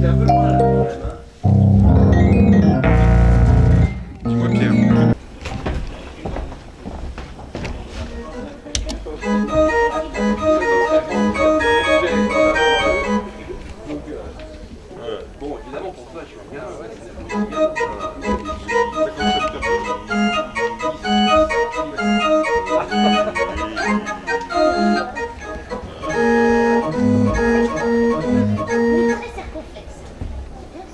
un peu loin là quand même. Dis-moi Pierre. Bon, évidemment pour toi, tu vois bien, ouais, Très circonflexe. Bien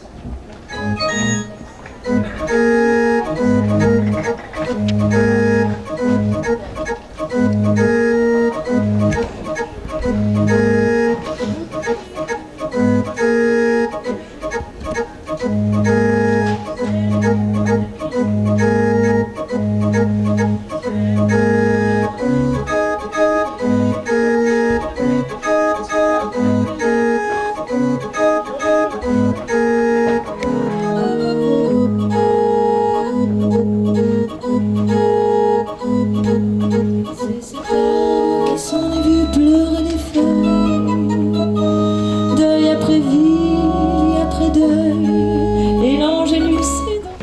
C'est cet homme qui s'en est vu pleurer des feuilles, deuil après vie, après deuil, et l'ange élucidant.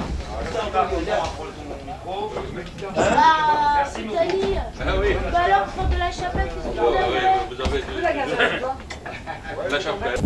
Ah, Italie. Ah oui. Bah alors, prendre de la chapelle, qu'est-ce que vous avez? Vous avez la chapelle.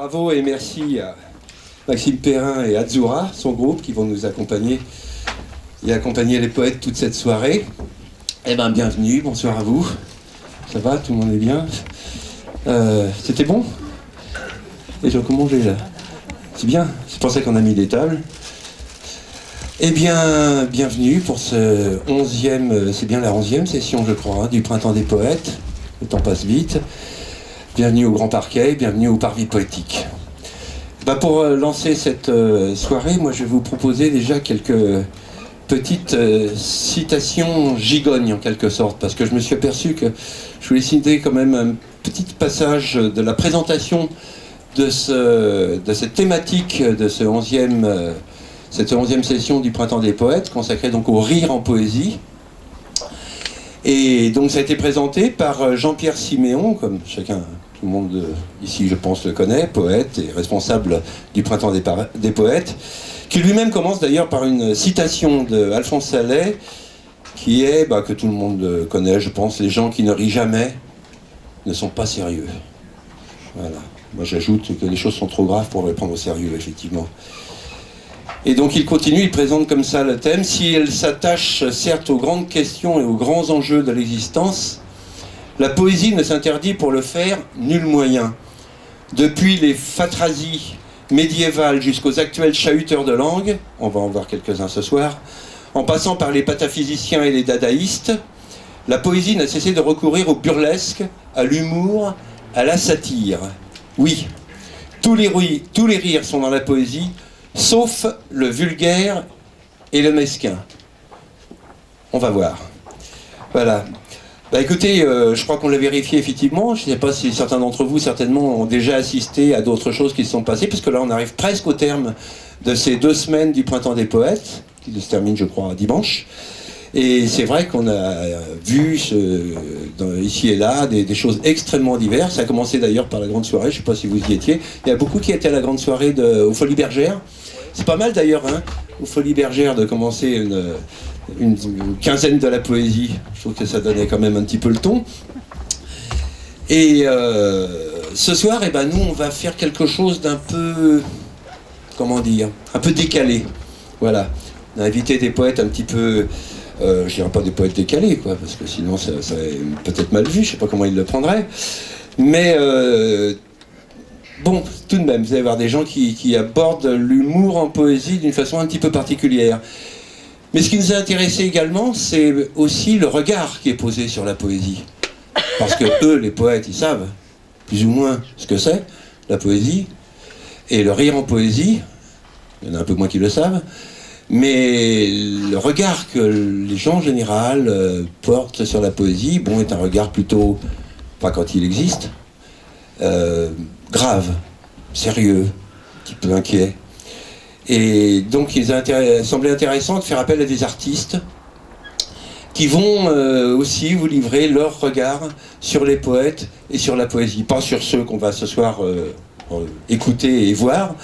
bravo et merci à Maxime Perrin et Azura, son groupe, qui vont nous accompagner et accompagner les poètes toute cette soirée. Eh bien, bienvenue, bonsoir à vous. Ça va, tout le monde est bien? C'était bon? Et j'ai commandé là. C'est bien, c'est pour ça qu'on a mis des tables. Eh bien, bienvenue pour ce 11e, c'est bien la 11e session, je crois, hein, du Printemps des Poètes. Le temps passe vite. Bienvenue au Grand Parquet, bienvenue au Parvis Poétique. Pour lancer cette soirée, moi je vais vous proposer déjà quelques petites citations gigognes en quelque sorte, parce que je me suis aperçu que je voulais citer quand même un petit passage de la présentation de cette thématique de cette 11e session du Printemps des Poètes, consacrée donc au rire en poésie. Et donc ça a été présenté par Jean-Pierre Siméon, comme chacun, tout le monde ici je pense le connaît, poète et responsable du Printemps des Poètes, qui lui-même commence d'ailleurs par une citation de Alphonse Sallet, qui est, que tout le monde connaît je pense, les gens qui ne rient jamais ne sont pas sérieux. Voilà. Moi j'ajoute que les choses sont trop graves pour les prendre au sérieux, effectivement. Et donc il continue, il présente comme ça le thème. Si elle s'attache certes aux grandes questions et aux grands enjeux de l'existence, la poésie ne s'interdit pour le faire nul moyen. Depuis les phatrasies médiévales jusqu'aux actuels chahuteurs de langue, on va en voir quelques-uns ce soir, en passant par les pataphysiciens et les dadaïstes, la poésie n'a cessé de recourir au burlesque, à l'humour, à la satire. Oui, tous les rires sont dans la poésie, sauf le vulgaire et le mesquin. On va voir. Voilà. Écoutez, je crois qu'on l'a vérifié effectivement. Je ne sais pas si certains d'entre vous, certainement, ont déjà assisté à d'autres choses qui se sont passées, puisque là, on arrive presque au terme de ces 2 semaines du Printemps des Poètes, qui se termine, je crois, dimanche. Et c'est vrai qu'on a vu ici et là des choses extrêmement diverses. Ça a commencé d'ailleurs par la grande soirée, je ne sais pas si vous y étiez. Il y a beaucoup qui étaient à la grande soirée aux Folies Bergères. C'est pas mal d'ailleurs, hein, aux Folies Bergères, de commencer une quinzaine de la poésie. Je trouve que ça donnait quand même un petit peu le ton. Et ce soir, nous, on va faire quelque chose d'un peu, comment dire, un peu décalé. Voilà. On a invité des poètes un petit peu... je dirais pas des poètes décalés, quoi, parce que sinon ça est peut-être mal vu, je sais pas comment ils le prendraient. Mais bon, tout de même, vous allez voir des gens qui abordent l'humour en poésie d'une façon un petit peu particulière. Mais ce qui nous a intéressé également, c'est aussi le regard qui est posé sur la poésie. Parce que eux, les poètes, ils savent plus ou moins ce que c'est, la poésie. Et le rire en poésie, il y en a un peu moins qui le savent. Mais le regard que les gens en général portent sur la poésie, est un regard plutôt, pas quand il existe, grave, sérieux, un petit peu inquiet. Et donc il semblait intéressant de faire appel à des artistes qui vont aussi vous livrer leur regard sur les poètes et sur la poésie. Pas sur ceux qu'on va ce soir écouter et voir,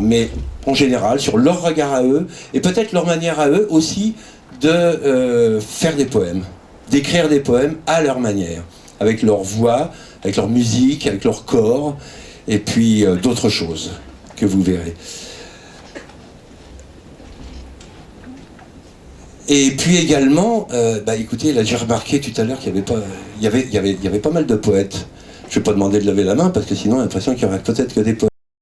mais en général sur leur regard à eux, et peut-être leur manière à eux aussi de faire des poèmes, d'écrire des poèmes à leur manière, avec leur voix, avec leur musique, avec leur corps, et puis d'autres choses que vous verrez. Et puis également, écoutez, là j'ai remarqué tout à l'heure qu'il y avait pas mal de poètes. Je ne vais pas demander de lever la main, parce que sinon, on a l'impression qu'il y aura peut-être que des poètes.